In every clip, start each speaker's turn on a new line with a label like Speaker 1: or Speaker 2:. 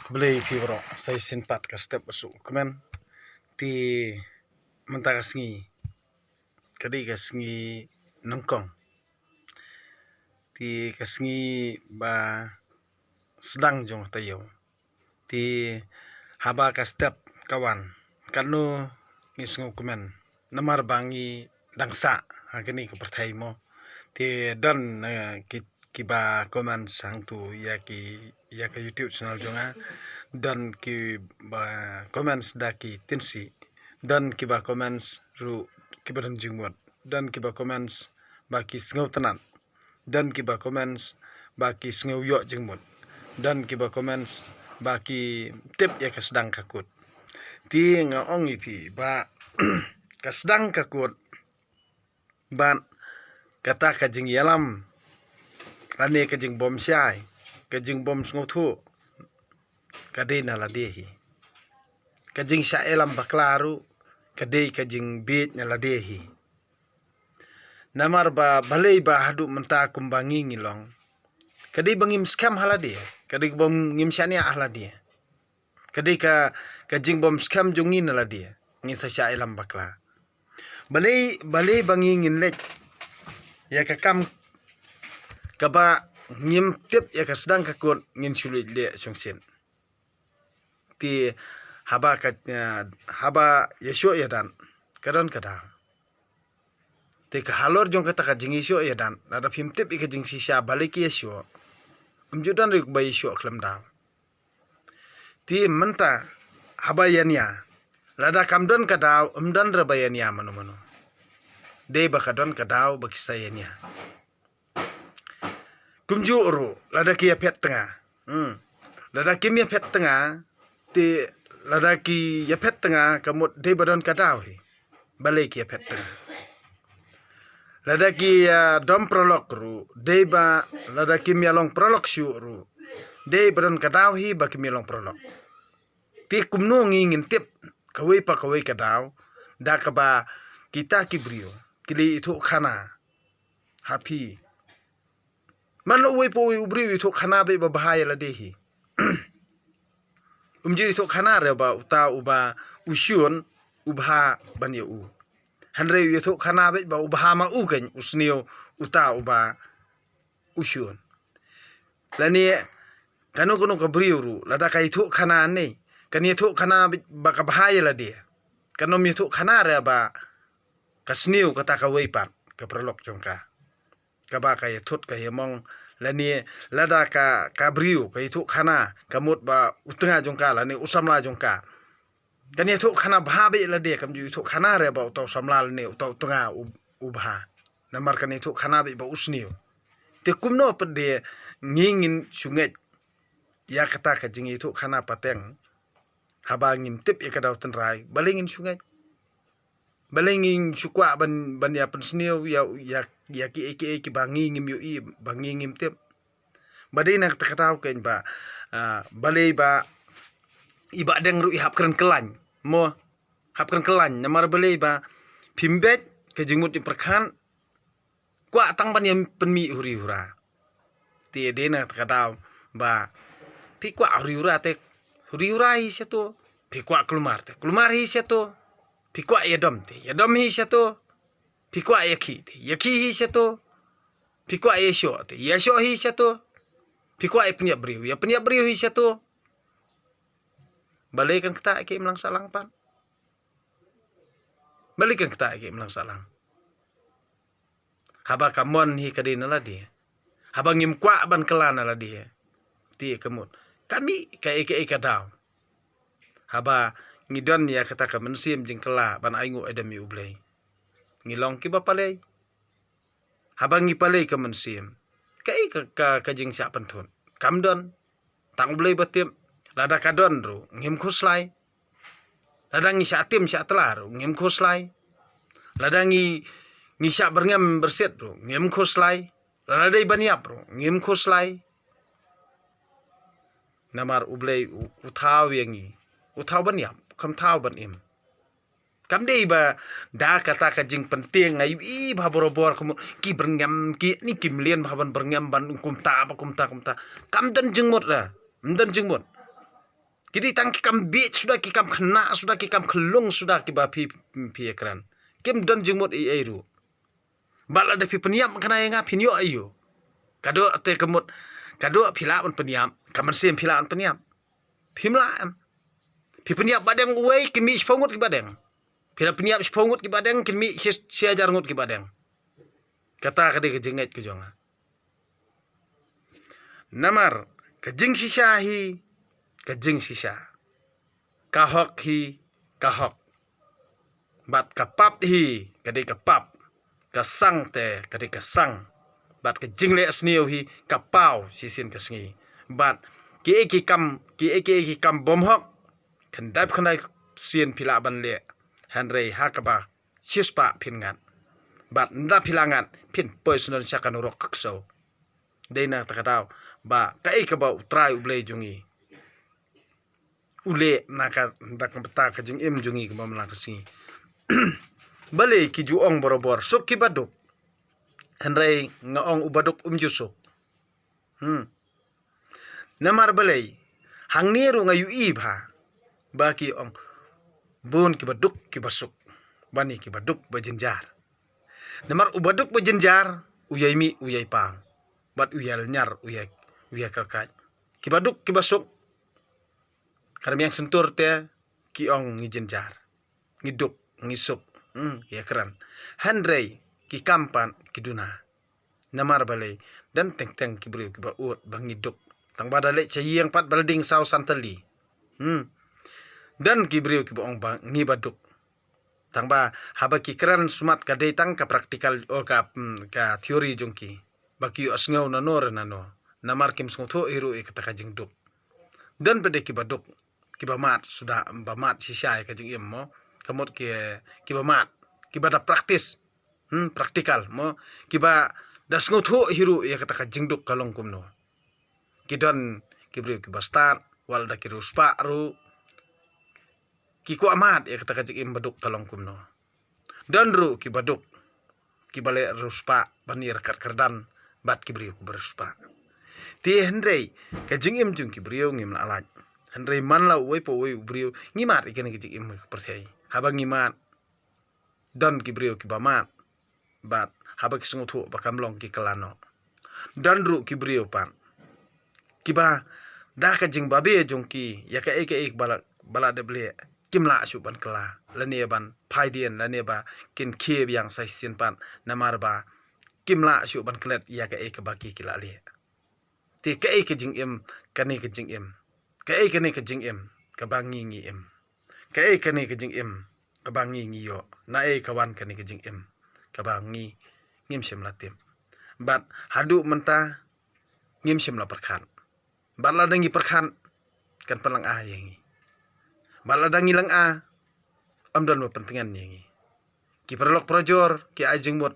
Speaker 1: Beli pibro saya simpat ke step besuk kemen ti mentara sengi kadi ka sengi nengkong ti ka sengi ba sedang jong tayo ti haba ka step kawan kanu ngisngu kemen namar bangi dangsa hakini ke pertai mo ti dan kiba komen sang tu ya ki YouTube channel jonga dan ki ba comments daki tinsi dan kiba comments ru kibaran jingwat dan kiba comments baki sngau tanan dan kiba comments baki sngau yo jingmut dan kiba comments baki tip ya kasdang kakut ti nga ong ipi ba kasdang kakut ban kata kajing yalam ane kajing bom syai kajing bom sngau thu kadai naladehi kajing sya elam baklaru kadai kajing bit naladehi namar ba balai ba hadu menta kumbangi ngilong kadai bangim skam haladia kadai bom ngim syania haladia kadai kajing bom skam jongi naladia ngisa sya elam bakla balai bangi nginlek ya kakam kaba ngim tip ya kasdang kakut ngin sulit le sungsin ti haba yesyo ya dan kadon kada ti kahalor jong kata kajing yesyo ya dan ada phim tip i kajing sisya balik yesyo umjudan rik ba yesyo klam daw ti menta haba yania lada kamdon kadaw umdan rabayania manu de bakadon kadaw bakisayania kumju uru lada kia pet tengah lada kimia pet tengah ti ladaki ya pet tengah kamut de badon kadaw hi balai ki pet tengah ladaki dom prolog ru de ba ladaki mialong prolog syu ru de badon kadaw hi ba ki mialong prolog ti kumno ngin tip kawai pa kawai kadaw da ka ba kita ki brio kili itu khana happy manlo wei po wei ubri itu khana be ba bahaya ladehi umji itu khana re ba uta uba usyun ubha banya u hanre itu khana be ba ubha ma u kan usnio uta uba usyun lani kanu ka briuru lada kai itu khana ne kan itu khana ba ka bahaya lade kanom itu khana re ba kasniu kata ka weipat ka prolog jongka kaba ka yethut ka yemong lani lada ka briu ka itu khana kamut ba utenga jongka lani usamla jongka kan itu khana bhabe lade kam ju itu khana re ba utau samla lani utau tenga ubha namar kan itu khana be ba usniu te kumno pede ngingin sungai ya kata ka jing itu khana pateng haba ngim tip ya kadau tenrai balingin sungai balingin sukwa ban ya pensniu ya ki bangi ngim yu i bangi ngim tip badai nak takatau ken ba balai ba iba deng ru ihap keren kelan mo hap keren kelan namar balai ba pimbet ke jingmut di perkan kwa tang ban yam penmi huri hura ti de nak takatau ba pi kwa huri hura te huri hura hi seto pi kwa kelumar hi seto pikwa yadom hi seto pikwa yaki hi seto pikwa yesho hi seto pikwa penyak briu hi seto balikan kita ke melang salang pan balikan kita ke melang salang haba kamon hi kadina ladi haba ngim kwa ban kelana ladi ti kemut kami ka daw haba ngidon ya kata ka mensim jingkela ban aingu edami ublay ngilong ki bapalay habang ngipalay ka mensim kai ka jing sya pantun kamdon tang ublay batim lada kadon ru ngim khuslai lada ngi sya tim sya telar ngim khuslai lada ngi sya berngam berset ru ngim khuslai lada dai baniap ru ngim khuslai namar ublay uthaw yangi uthaw baniap kam tahu ban im kam dei ba da kata ka jing penting ngai i ba borobor ki berngam ki ni kim lien ba ban berngam ban kumta kam dan jengmut la mdan jengmut Kidi tang kikam bit sudah kikam kena sudah kikam kelung sudah kiba pi ekran. Kim don jengmot eru. Bala da pi peniam kana yang ngapin yo ayo. Kado te kemut kado pila on peniam kaman sim pila on peniam. Pimla am. Pi peniam badeng uai kimi spongut ki badeng. Pila peniam spongut ki badeng kimi siajar ngut ki badeng. Kata kade ke jenget ku jonga. Namar kejing sisa hi kejing sisa. Kahok hi kahok. Bat kapap hi kade kapap. Kasang te kade kasang. Bat kejing le asniu hi kapau sisin kasngi. Bat ki eki kam bomhok. Kendap kendai sien pila ban le. Hanrei hakaba sispa pingat. Bat nda pilangan pin poison sakan rok kakso. Dena takadau ba kai ka ba utrai ublei jungi. Ule naka ndak peta ka jing im jungi ka mamla kasi. Bale ki juong borobor sok ki baduk. Hanrei ngaong ubaduk jusuk. Namar balei hang niru ngayu ibha. Ba ki ong bun ki baduk ki basuk. Bani ki baduk bajenjar. Namar ubaduk bajenjar uyai mi uyai pang. Bat uyal nyar uyai kerkat. Kibaduk kibasuk. Karena yang sentur te kiong ngijenjar. Ngiduk ngisuk. Ya keran. Handrei ki kampan kiduna. Namar balai dan teng kibru kiba ut bang ngiduk. Tang badale cayang pat balding saw santali. Dan kibru kiba ong bang ngibaduk. Tangba haba kikran sumat ka datang ka praktikal ka teori jongki baki asngau nano namar kim sngotho iru e kata kajing duk dan pede kibaduk kibamat sudah bamat sisai kajing immo kamot kiba mat kiba da praktis praktikal mo kiba da sngotho hiru e kata kajing duk kalong kumno kidon kibri kiba start wal da kiru spa ru Kiku amat ya kata kajik im baduk kalong kumno. Dan ru ki baduk ki bale ruspa bani rekat kerdan bat ki beriu ku beruspa. Ti hendrei kajing im jung ki beriu ngim na alaj. Hendrei man la uai po uai beriu ngimat ikan kajik im percaya. Haba ngimat dan ki beriu ki bamat bat haba ki sungutu bakam long ki kelano. Dan ru ki beriu pan. Kiba dah kajing babe jung ki ya ka ek bala de beli kim la su ban kala lane ban phaidien lane ba kin kheb yang sai sin pan namar ba kim la su ban klet ya ka ek ba ki kila le ti ka ek jing im kani ka jing im ka ek kani ka jing im ka bangi ngi im ka ek kani ka jing im ka bangi ngi yo na e ka wan kani ka jing im ka bangi ngim sim latim bat hadu menta ngim sim la perkhan bat la dangi perkhan kan palang a yangi Baladang ilang amdan mo pentingan yangi. Ki perlok projor ki ajeng mot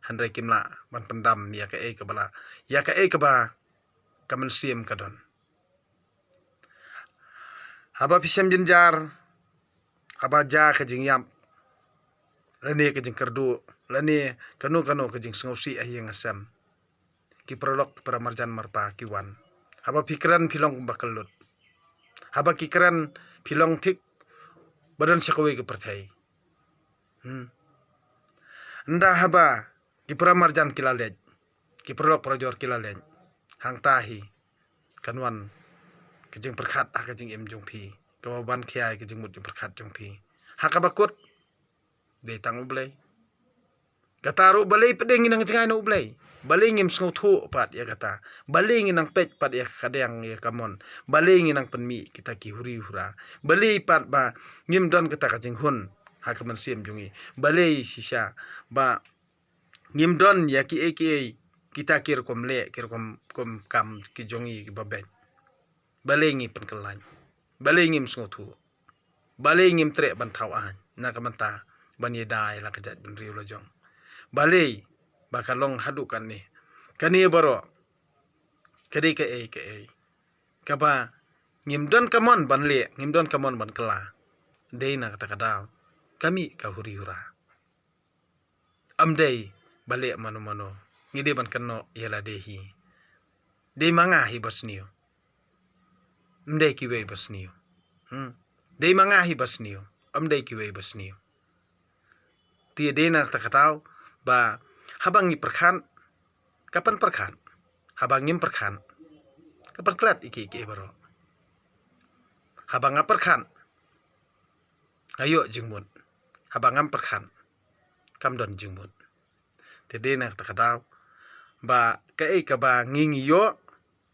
Speaker 1: handai kimla ban pendam ya ka e ka bala ya ka e ka ba kamen sim kadon. Haba pisam jenjar haba ja ka jing yam lani ka jing kerdu lani kanu ka jing sngausi ayang asam. Ki perlok para marjan marpa ki wan. Haba pikiran pilong bakalut. Haba kikiran pilong tik badan sakawai ke pertai. Nda haba kipra marjan kilalej. Kiprolok projor kilalej. Hang tahi kanwan kejing perkhat kejing em jong pi. Kawaban kiai kejing mut jong perkhat jong pi. Hakabakut de tang ublay. Kataru balay pedengin ang jengay no ublay. Balingin sngotho pat ya kata. Balingin ang pet pat ya kadang ya kamon. Balingin ang penmi kita ki huri hura. Balay pat ba ngim don kita kajing hun hakaman sim jungi. Balay sisa ba ngim don ya ki eki kita kir kom le kir kom kam ki jongi ki baben. Balay ngi penkelany. Balay ngim sngotho. Balay ngim tre bantawan na kamanta bani dai la kajat bin riu la jong. Balay bakalong hadukan ni kani baro kadi ka kaba ngimdon kamon banle ngimdon kamon ban kala deina kata kadau kami ka huri hura amdei bale mano ngide ban kano yala dehi de manga hi basniu mdei kiwe basniu Dei mangahi basniu, dei kiwei basniu. Tia dena takatau ba habangi perkan, kapan perkan? Habangim perkan, kapan kelat iki baro. Habanga perkan, ayo jengmut. Habangam perkan, kamdon jengmut. Tia dena takatau ba kei ka ba ngi yo,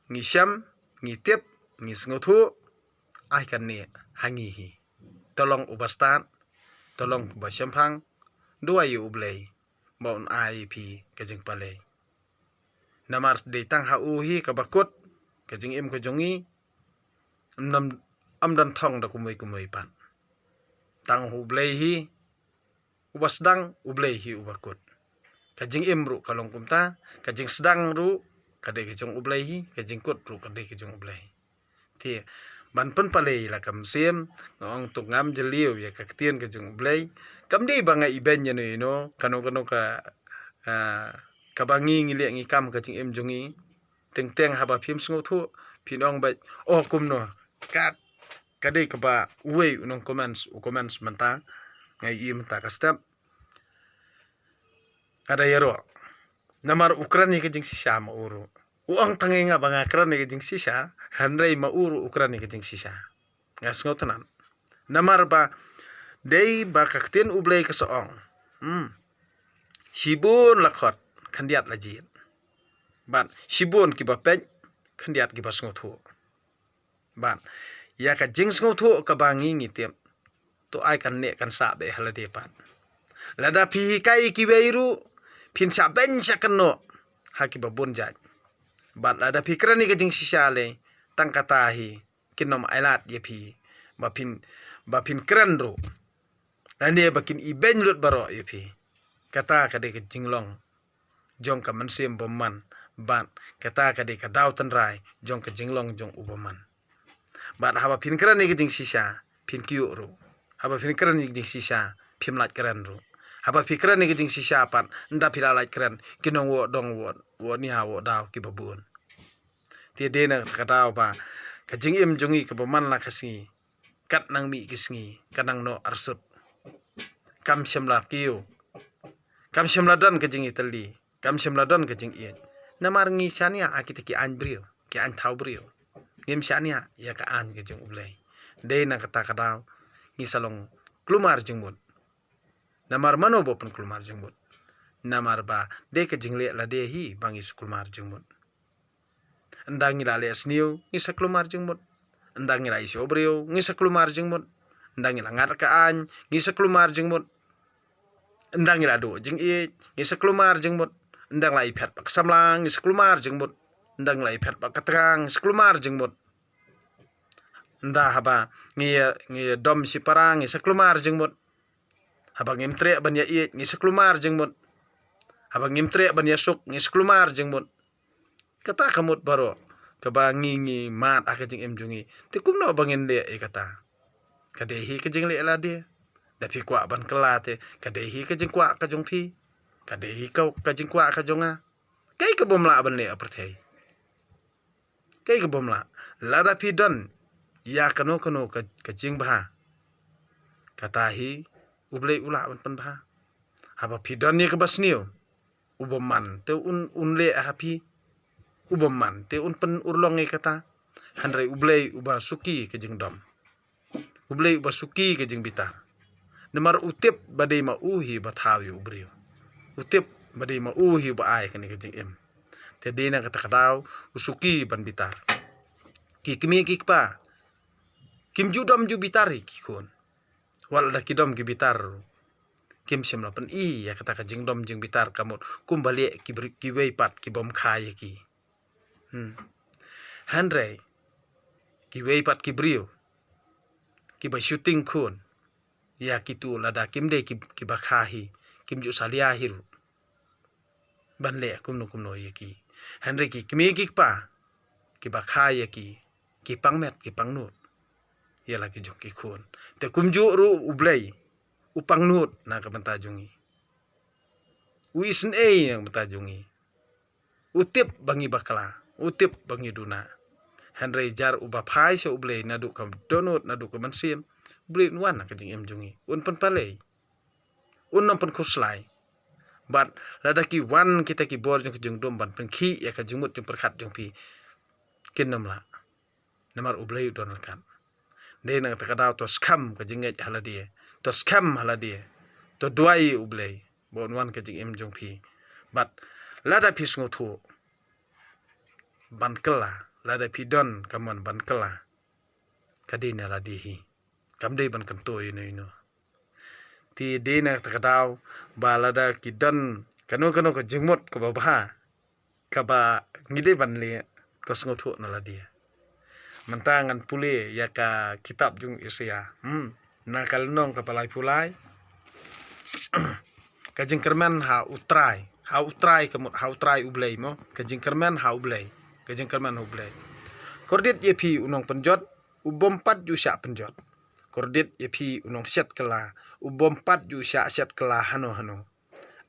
Speaker 1: ngi syam, ngi tip, ngi sengotu, ai kan ne hangi hi. Tolong ubastan, tolong ba syampang, dua yu ublei, baun ai pi kajing palei. Namar de tang ha uhi ka bakut, kajing im kajongi, amdan thong da kumui pan. Tang hu ublei hi, ubasdang ublei hi ubakut. Kajing im ru kalong kumta, kajing sedang ru kadai kajong ublei hi, kajing kut ru kadai kajong ublei. Ti ban pen palei la kam sim ngong tu ngam jeliu ya kaktien kajong ublei. Kam dei banga iben no kano ka kabangi ngile ngi kam kajing im jongi. Teng haba phim sengotu pinong ba kumno kat kadai ka ba uwei unong comments manta ngai im ta ka step ada yaro namar ukrani kajing sisa ma uru uang tangenga banga krani kajing sisa hanrei ma uru ukrani kajing sisa ngas ngotanan namar ba dei ba kaktien ublei ka soong sibun lakhot khandiat lajin ban sibun ki ba pej khandiat ki ba sngotu ban ya ka jing sngotu ka bangi ngitip to ai kan ne kan sa be halade pan lada pi kai ki weiru pin sa ben sa keno haki ba bonjaj bat lada pi krani ka jing sisale tang katahi kinom ailat ye pi ba pin kren ro ane bakin iben lut baro ye pi kata ka de ka jinglong jong ka mansim bomman ban kata ka de ka dautan rai jong ka jinglong jong uboman bat haba pin krani ka jing sisa pin kiu ro haba pin krani ka jing sisa pin lat kren ro haba pikiran ni kajing sisa pan nda pilalai kren kinong wo dong wo ni ha wo daw ki babun ti dena katau ba kajing im jongi ka baman la kasi kat nang mi kisngi kanang no arsut kam syamla kiu kam syamla don kajing itali kam syamla don kajing iet namar ngi sania akita ki an brio ki an thau brio ngim sania ya ka an kajing ublei dena kata kadau ngi salong klumar jengmut namar mano bopun kulmar jengbut namar ba de ka jingle la de hi bangi kulmar jengbut ndangi la le sniu ngi saklumar jengbut ndangi la iso brio ngi saklumar jengbut ndangi la ngar ka an ngi saklumar jengbut ndangi la do jing e ngi saklumar jengbut ndang la iphat pak samlang ngi saklumar jengbut ndang la iphat pak katrang saklumar jengbut nda haba ngi dom si parang ngi saklumar jengbut habang imtre ban ya i ngi saklumar jengbut habang imtre ban ya suk ngi saklumar jengbut kata kamut baro kabangi ngi mat akajing em jungi ti kumno bangin le e kata kadehi kajing le la de da pi kwa ban kelate kadehi kajing kwa kajong pi kadehi kau kajing kwa kajonga kai ka bomla ban le aperthei kai ka bomla la da pi don ya kano kajing bah katahi ublei ula ban pan bah haba pidon ni ke basniu uboman te unle hapi uboman te pen urlong e kata handrai ublei uba suki ke jing dom ublei uba suki ke jing bitar nemar utip badai ma uhi bathawi ubriu utip badai ma uhi ba ai ke jing em te dena kata kadau usuki ban bitar ki kimi ki pa kim judom ju bitari ki kon wal da kidom ki bitar kim semla pen i ya kata ka jing dom jing bitar kamut kumbali ki wei pat ki bom khai ki handre ki wei pat ki brio ki ba shooting kun ya kitu lada kim de ki ba khahi kim ju salia hiru ban le kumno ye ki handre ki kimi ki pa ki ba khai ki pangmet ki pangnut ya lagi jong ki kun te kumju ru ublei upang nut na ka bantajungi uisen yang bantajungi utip bangi bakla utip bangi duna Henry jar uba phai so ublei nadu kam donut nadu kam sim ublei nuan ka jing em jungi un pen palei un nom pen khoslai bat lada ki wan kita ki bor jung jung dom ban pen khi ya ka jumut jung perkhat jung pi kin nom la namar ublei don kan de nang ta kadau to skam ka jing ngej haladie to skam haladie to duai ublei bon wan ka jing em jung pi bat lada pis ngotu ban kala lada pidon kaman ban kala kadina ladihi kamdei ban kan to ino ti dina takadaw ba lada kidan kanu ka jingmot ka babha ka ba ngide ban le to sngotu na ladia mantangan pule ya ka kitab jung isya na kalnong ka palai pulai ka jingkerman ha utrai kamut ha utrai ublei mo ka jingkerman ha ublei ka jingkerman ublei kordit yepi unong penjot ubom pat ju sya penjot kordit yepi unong set kala ubom pat ju sya set kala hano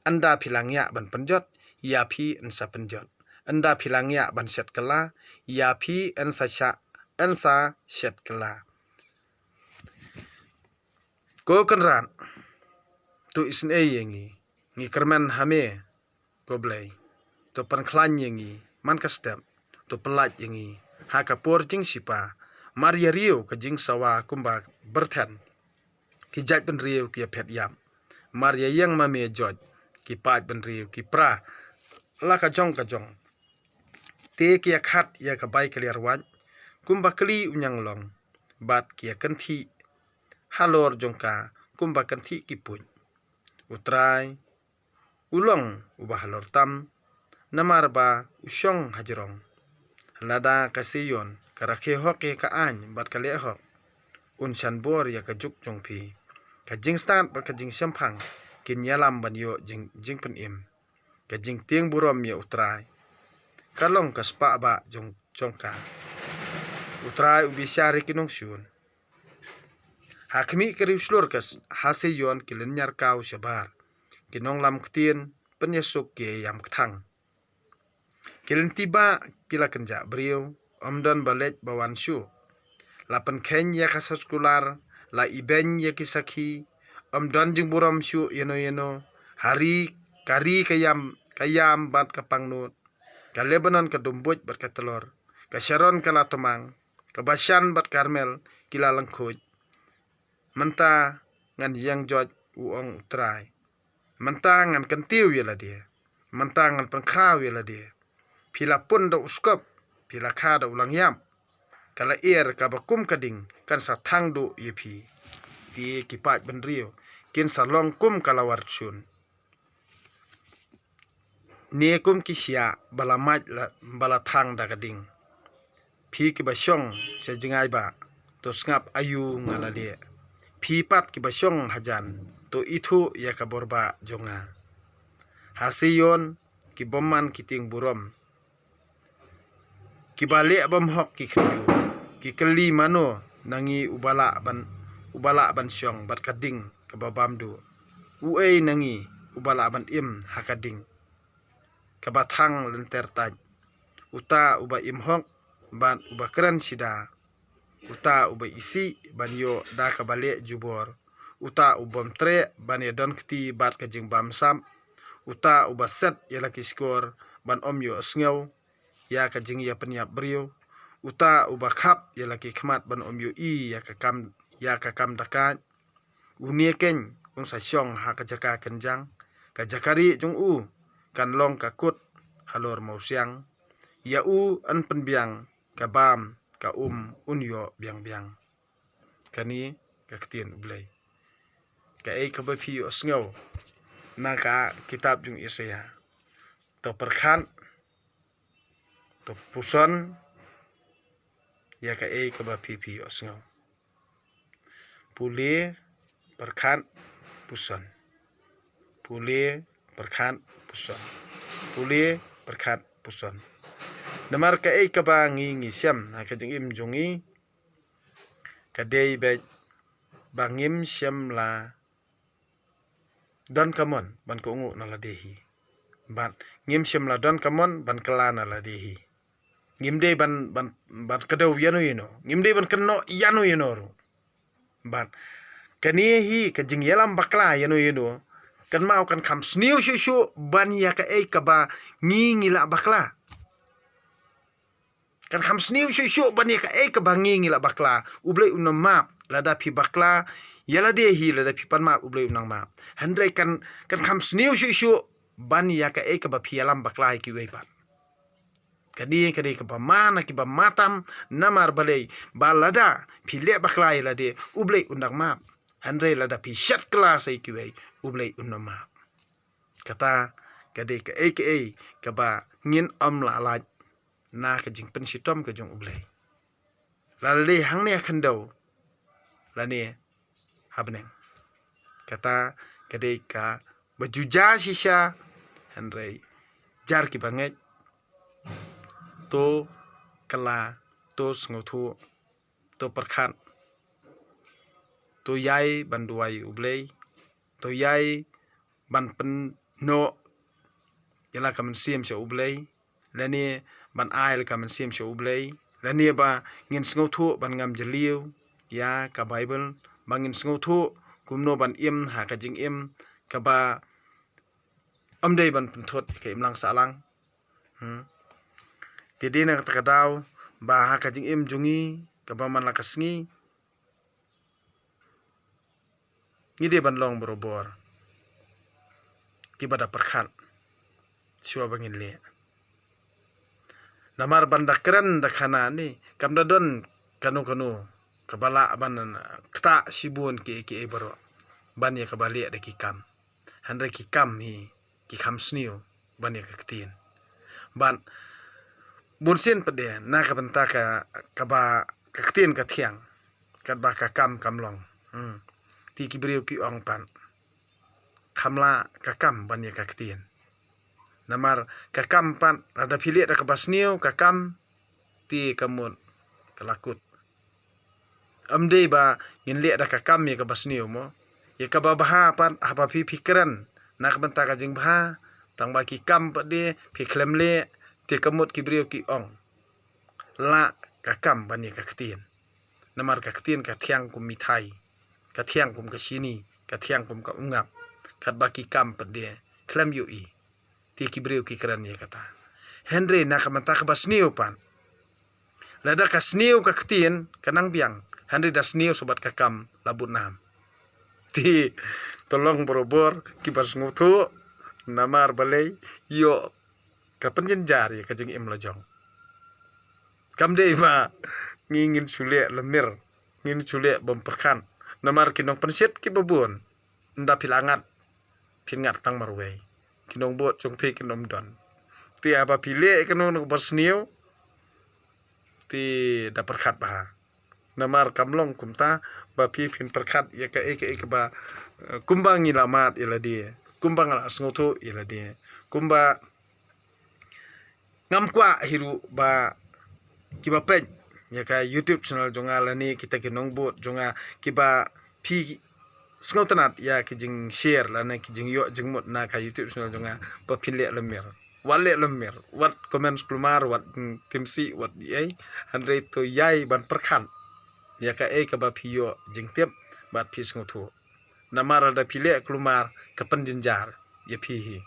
Speaker 1: anda pilangya ban penjot yapi ensa penjot anda pilangya ban set kala yapi ensa set kala ko kanran tu isn yengi ngi kermen hame goblei to panklan yengi man kastem to pelat yengi haka porjing sipa Maria Rio ke jing sawa kumba berthen ki jaj ben Rio ki phet yam Maria yang mame joj ki paj ben Rio ki pra la ka jong te ki khat ya ka bai kliar wan kumba kli unyang long bat ki kanthi halor jongka kumba kanthi ki puny utrai ulong ubah halor tam namar ba usyong hajrong lada kasiyon karakhe hoke ka an bat kale hok unshan bor ya ka juk jong pi ka jing stan ba ka jing sampang kin yalam ban yo jing pen im ka jing tieng burom ya utrai kalong ka spa ba jongka utrai ubi syari kinong syun hakmi keriu slur kas hasiyon kilen nyar kau syabar kinong lam ktien penyesuk ke yam ktang kilen tiba kila kenja brio omdon balet bawan syu lapan ken ya kasaskular la iben ya kisaki omdon jing buram syu yeno hari kari kayam bat kapangnut ka Lebanon ka dumbuj bat ka telor ka Sharon ka latomang ka Bashan bat Karmel kila langkhuj menta ngan yang joj uong utrai menta ngan kentiu ya dia menta ngan pengkraw ya dia pila pun da uskop pila kha da ulang yam kala ka bakum kading kan sa thang do yepi ti kipat ben Rio kin sa long kum kala warchun ne kum kisya bala maj bala thang da kading phi ki basyong se jingai ba to ngap ayu ngala le phi pat ki basyong hajan to ithu ya ka borba jonga hasiyon ki bomman kiting burom ki balik bom hok ki khriu ki keli mano nangi ubala ban syong bat kading ka babam du uei nangi ubala ban im hakading ka bathang lenter taj uta uba im hok ban uba kran sida uta uba isi ban yo da ka balik jubor uta ubom tre ban ya don kti bat ka jing bam sam uta uba set ya laki skor ban om yo sngew ya ka jing ya penyap brio uta uba khap ya laki khmat ban om yo ya ka kam dakat unie ken ung sa syong ha ka jaka kenjang ka jakari jung kan long ka kut halor mau siang ya an penbiang ka bam ka unyo biang kani ka ktien ublei ka ka bapi osngew na ka kitab jung Yesaya to perkhan to puson ya ka bapi osngew pule perkhan puson pule perkhan puson pule perkhan puson namar ka ka ba ngi syam ha ka jing im jungi ka dei be bangim syam la don kamon ban ko ungu na la dehi ban ngim syam la don kamon ban kala na la dehi ngimde ban kadau yano ngimde ban keno yano ro ban kani hi ka jing yalam bakla yano kan mau kan kam sniu shu ban ya ka ka ba ngila bakla kan kam sniu shu ban ya ka ba ngila bakla ublei unam map lada pi bakla yala de hi lada pi pan map ublei unang map handrai kan kam sniu shu ban ya ka ba pi yalam bakla ki wei pan kadi ka ba mana ki ba matam namar balei balada pi le bakla yala de ublei unang map handrai lada pi shat kelas ai ki wei ublei unam map kata kade ka ba ngin la la na ka jing pen sitom ka jong ublei lalle hang ne khandau la ne habneng kata kade ka bajuja shisha handrai jar ki banget to kala to sngotu to perkhat to yai banduai ublei to yai ban pen no yala kamen sim sha ublei lani ban ail kamen sim sha ublei lani ba ngin sngotu ban ngam jeliu ya ka bible bangin sngotu kumno ban im ha ka jing im ka ba amdei ban thot ka im lang salang tidina ka daw ba ha ka jing im jungi ka ba man la kasngi ngide ban long borobor kibada perkhat siwa bangin le namar banda keren da khana ni kamda don kanu kabala ban kta sibun ki baro ban ya kabali da ki kam handre ki kam hi ki kam sniu ban ya kaktin ban bunsin pede na ka banta ka ba kaktin ka thiang ka ba ka kam long ti ki breu ki ong pan kamla kakam ban ya kaktin namar kakam pan ada pilit da kabasniu kakam ti kamut kelakut amde ba ngin le da kakam ya kabasniu mo ya kababaha pan apa pikiran nak benta ka jing baha tang ba ki kam pa de pi klem le ti kamut ki breu ki ong la kakam ban ya kaktin namar kaktin ka thiang kum mithai ka thiang kum ka sini ka thiang kum ka ungap kat baki kam pede klem yu i ti ki breu ki kran ye kata henry na ka manta ka basniu pan lada ka sniu ka ktin kanang biang henry da sniu sobat ka kam labut nam ti tolong borobor ki bas ngutu namar balei yo ka penjenjar ye ka jing im lojong kam de ma ngingin sule lemir ngin sule bomperkan namar kinong pensit ki babun nda pilangat pingat tang marwei kinong bot jong pe kinom don ti apa pile kinong bersniu ti da perkhat bah namar kamlong kumta ba pi pin perkhat ya ka ba kumbang ilamat ila dia kumbang ala sngoto ila dia kumba ngam kwa hiru ba kiba pej ya ka YouTube channel jonga lani kita kinong bot jonga kiba pi sngotanat ya kijing share lana kijing yo jingmut na ka YouTube channel jonga pa pinle lemir wale lemir wat comments plumar wat timsi wat ai andre to yai ban perkhan ya ka ka ba piyo jing tep bat pi sngotu namara da pile klumar ka penjinjar ya pi hi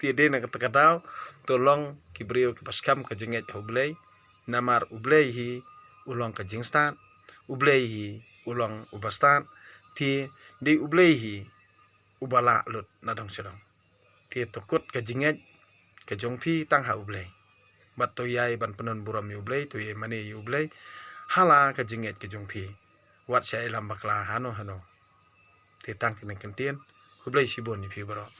Speaker 1: ti de na ka daw tolong kibriyo ki paskam ka jinget hublei namar ublei hi ulong ka jingstan ublei hi ulong ubastan ti di ublei hi ubala lut nadong sedong ti tokut ka jinget ka jongpi tang ha ublei bat to yai ban penon buram ublei to yai mani ublei hala ka jinget ka jongpi wat sai lam bakla hano ti tang kene kentien ublei sibon ni pi baro